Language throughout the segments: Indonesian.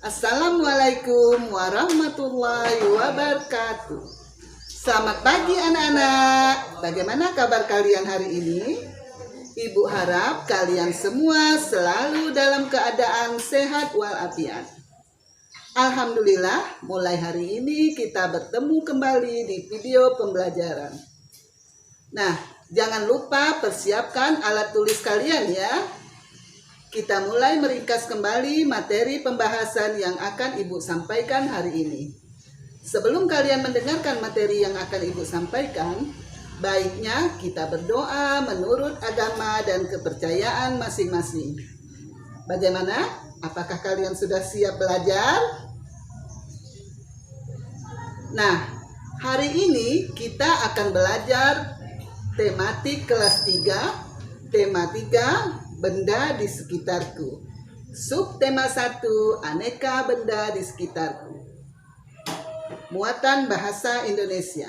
Assalamualaikum warahmatullahi wabarakatuh. Selamat pagi anak-anak. Bagaimana kabar kalian hari ini? Ibu harap kalian semua selalu dalam keadaan sehat walafiat. Alhamdulillah, mulai hari ini kita bertemu kembali di video pembelajaran. Nah, jangan lupa persiapkan alat tulis kalian ya. Kita mulai meringkas kembali materi pembahasan yang akan Ibu sampaikan hari ini. Sebelum kalian mendengarkan materi yang akan Ibu sampaikan, baiknya kita berdoa menurut agama dan kepercayaan masing-masing. Bagaimana? Apakah kalian sudah siap belajar? Nah, hari ini kita akan belajar tematik kelas 3, tema 3, benda di sekitarku. Subtema 1, aneka benda di sekitarku. Muatan bahasa Indonesia.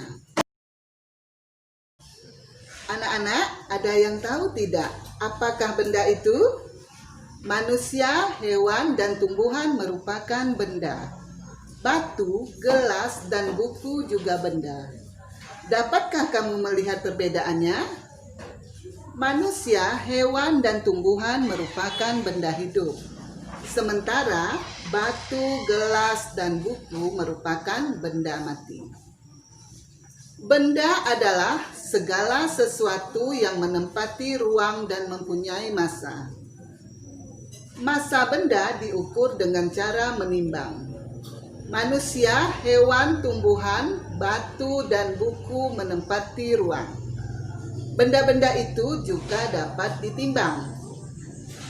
Anak-anak, ada yang tahu tidak apakah benda itu? Manusia, hewan, dan tumbuhan merupakan benda. Batu, gelas, dan buku juga benda. Dapatkah kamu melihat perbedaannya? Manusia, hewan, dan tumbuhan merupakan benda hidup. Sementara batu, gelas, dan buku merupakan benda mati. Benda adalah segala sesuatu yang menempati ruang dan mempunyai massa. Massa benda diukur dengan cara menimbang. Manusia, hewan, tumbuhan, batu, dan buku menempati ruang. Benda-benda itu juga dapat ditimbang.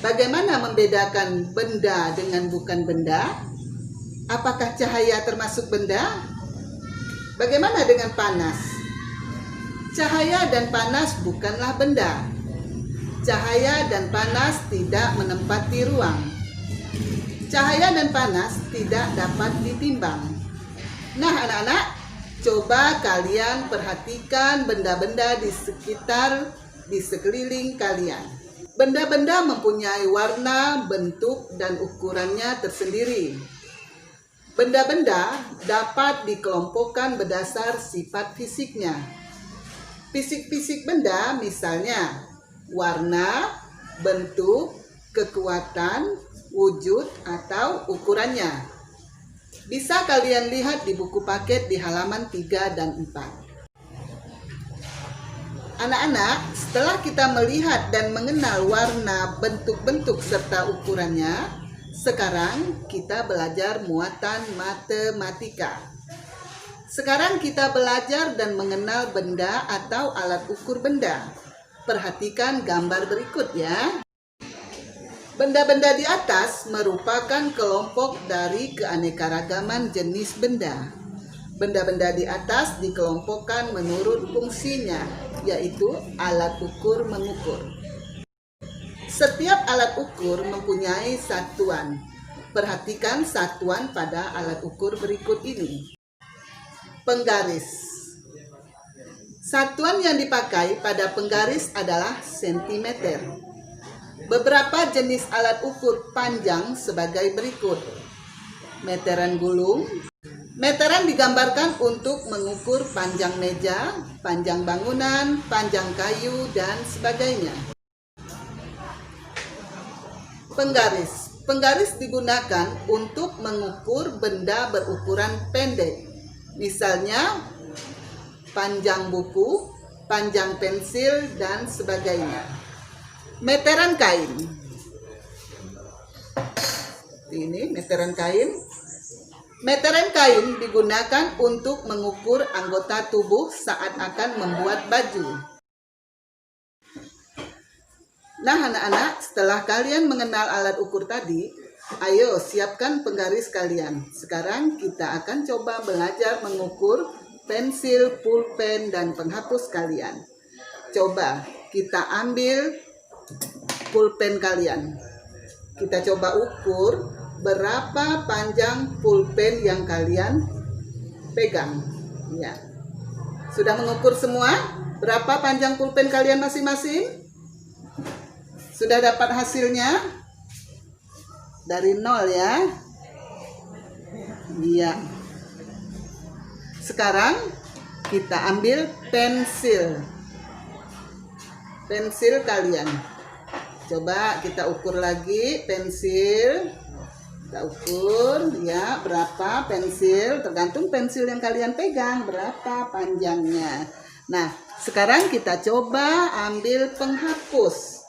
Bagaimana membedakan benda dengan bukan benda? Apakah cahaya termasuk benda? Bagaimana dengan panas? Cahaya dan panas bukanlah benda. Cahaya dan panas tidak menempati ruang. Cahaya dan panas tidak dapat ditimbang. Nah, anak-anak, coba kalian perhatikan benda-benda di sekeliling kalian. Benda-benda mempunyai warna, bentuk, dan ukurannya tersendiri. Benda-benda dapat dikelompokkan berdasar sifat fisiknya. Fisik-fisik benda misalnya warna, bentuk, kekuatan, wujud, atau ukurannya. Bisa kalian lihat di buku paket di halaman 3 dan 4. Anak-anak, setelah kita melihat dan mengenal warna, bentuk-bentuk, serta ukurannya, sekarang kita belajar muatan matematika. Sekarang kita belajar dan mengenal benda atau alat ukur benda. Perhatikan gambar berikut ya. Benda-benda di atas merupakan kelompok dari keanekaragaman jenis benda. Benda-benda di atas dikelompokkan menurut fungsinya, yaitu alat ukur mengukur. Setiap alat ukur mempunyai satuan. Perhatikan satuan pada alat ukur berikut ini. Penggaris. Satuan yang dipakai pada penggaris adalah sentimeter. Beberapa jenis alat ukur panjang sebagai berikut. Meteran gulung. Meteran digambarkan untuk mengukur panjang meja, panjang bangunan, panjang kayu, dan sebagainya. Penggaris. Penggaris digunakan untuk mengukur benda berukuran pendek. Misalnya, panjang buku, panjang pensil, dan sebagainya. Meteran kain. Ini meteran kain. Meteran kain digunakan untuk mengukur anggota tubuh saat akan membuat baju. Nah, anak-anak, setelah kalian mengenal alat ukur tadi, ayo siapkan penggaris kalian. Sekarang kita akan coba belajar mengukur pensil, pulpen, dan penghapus kalian. Coba kita ambil pulpen kalian. Kita coba ukur berapa panjang pulpen yang kalian pegang. Ya. Sudah mengukur semua? Berapa panjang pulpen kalian masing-masing? Sudah dapat hasilnya? Dari 0 ya. Iya. Sekarang kita ambil pensil. Pensil kalian. Coba kita ukur lagi pensil. Kita ukur ya berapa pensil, tergantung pensil yang kalian pegang berapa panjangnya. Nah, sekarang kita coba ambil penghapus.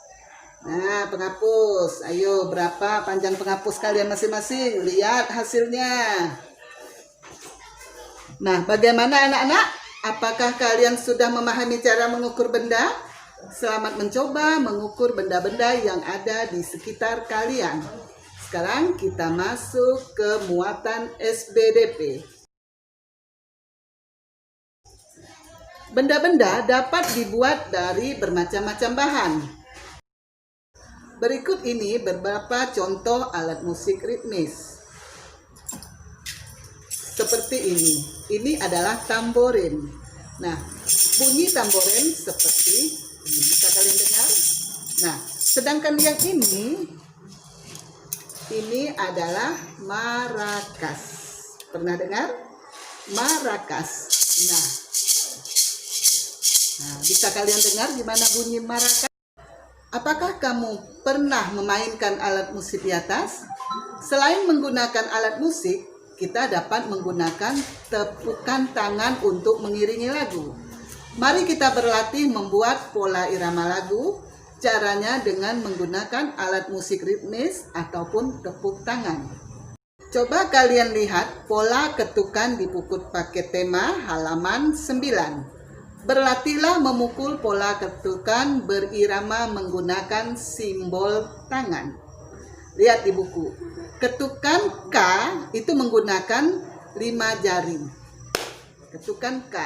Nah, penghapus. Ayo, berapa panjang penghapus kalian masing-masing? Lihat hasilnya. Nah, bagaimana anak-anak? Apakah kalian sudah memahami cara mengukur benda? Selamat mencoba mengukur benda-benda yang ada di sekitar kalian. Sekarang kita masuk ke muatan SBDP. Benda-benda dapat dibuat dari bermacam-macam bahan. Berikut ini beberapa contoh alat musik ritmis. Seperti ini. Ini adalah tamborin. Nah, bunyi tamborin seperti ini. Bisa kalian dengar? Nah, sedangkan yang ini adalah maracas. Pernah dengar? Maracas. Nah, bisa kalian dengar gimana bunyi maracas? Apakah kamu pernah memainkan alat musik di atas? Selain menggunakan alat musik, kita dapat menggunakan tepukan tangan untuk mengiringi lagu. Mari kita berlatih membuat pola irama lagu. Caranya dengan menggunakan alat musik ritmis ataupun tepuk tangan. Coba kalian lihat pola ketukan di buku paket tema halaman 9. Berlatihlah memukul pola ketukan berirama menggunakan simbol tangan. Lihat di buku. Ketukan K itu menggunakan 5 jari. Ketukan K.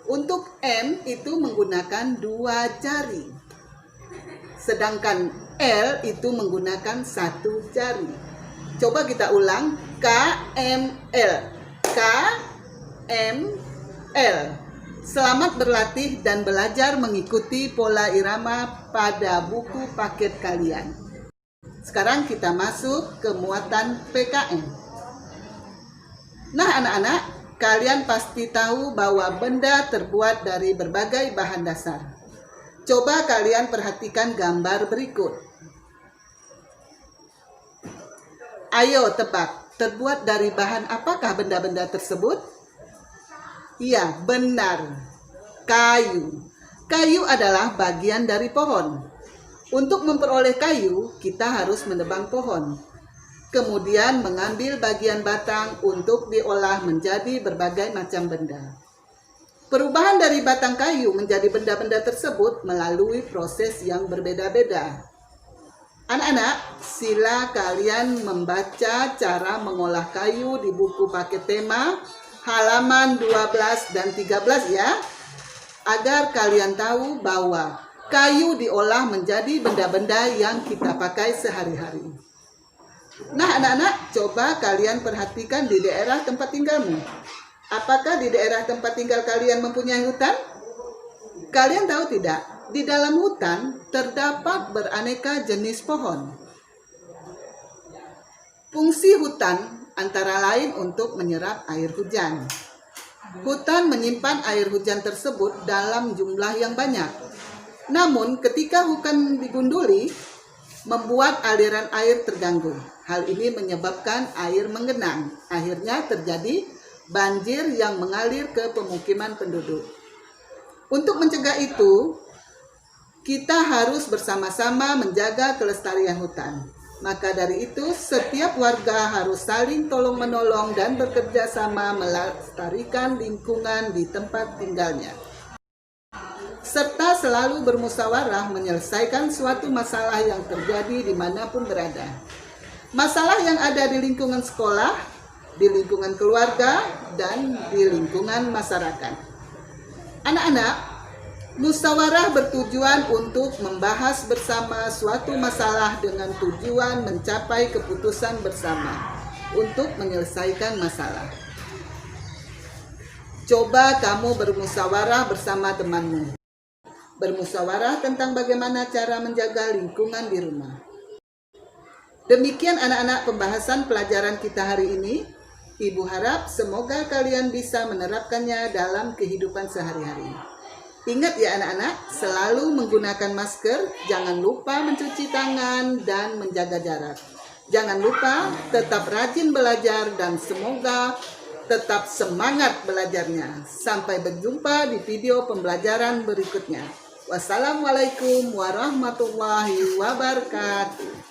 Untuk M itu menggunakan 2 jari. Sedangkan L itu menggunakan 1 jari. Coba kita ulang. K, M, L. K, M, L. Selamat berlatih dan belajar mengikuti pola irama pada buku paket kalian. Sekarang kita masuk ke muatan PKM. Nah anak-anak, kalian pasti tahu bahwa benda terbuat dari berbagai bahan dasar. Coba kalian perhatikan gambar berikut. Ayo tebak, terbuat dari bahan apakah benda-benda tersebut? Iya, benar. Kayu. Kayu adalah bagian dari pohon. Untuk memperoleh kayu, kita harus menebang pohon. Kemudian mengambil bagian batang untuk diolah menjadi berbagai macam benda. Perubahan dari batang kayu menjadi benda-benda tersebut melalui proses yang berbeda-beda. Anak-anak, sila kalian membaca cara mengolah kayu di buku paket tema halaman 12 dan 13 ya. Agar kalian tahu bahwa kayu diolah menjadi benda-benda yang kita pakai sehari-hari. Nah anak-anak, coba kalian perhatikan di daerah tempat tinggalmu. Apakah di daerah tempat tinggal kalian mempunyai hutan? Kalian tahu tidak? Di dalam hutan terdapat beraneka jenis pohon. Fungsi hutan antara lain untuk menyerap air hujan. Hutan menyimpan air hujan tersebut dalam jumlah yang banyak. Namun ketika hutan digunduli, membuat aliran air terganggu. Hal ini menyebabkan air menggenang. Akhirnya terjadi banjir yang mengalir ke pemukiman penduduk. Untuk mencegah itu, kita harus bersama-sama menjaga kelestarian hutan. Maka dari itu, setiap warga harus saling tolong-menolong dan bekerja sama melestarikan lingkungan di tempat tinggalnya. Serta selalu bermusyawarah menyelesaikan suatu masalah yang terjadi dimanapun berada. Masalah yang ada di lingkungan sekolah, di lingkungan keluarga, dan di lingkungan masyarakat. Anak-anak, musyawarah bertujuan untuk membahas bersama suatu masalah dengan tujuan mencapai keputusan bersama untuk menyelesaikan masalah. Coba kamu bermusyawarah bersama temanmu. Bermusyawarah tentang bagaimana cara menjaga lingkungan di rumah. Demikian anak-anak pembahasan pelajaran kita hari ini. Ibu harap semoga kalian bisa menerapkannya dalam kehidupan sehari-hari. Ingat ya anak-anak, selalu menggunakan masker, jangan lupa mencuci tangan dan menjaga jarak. Jangan lupa tetap rajin belajar dan semoga tetap semangat belajarnya. Sampai berjumpa di video pembelajaran berikutnya. Wassalamualaikum warahmatullahi wabarakatuh.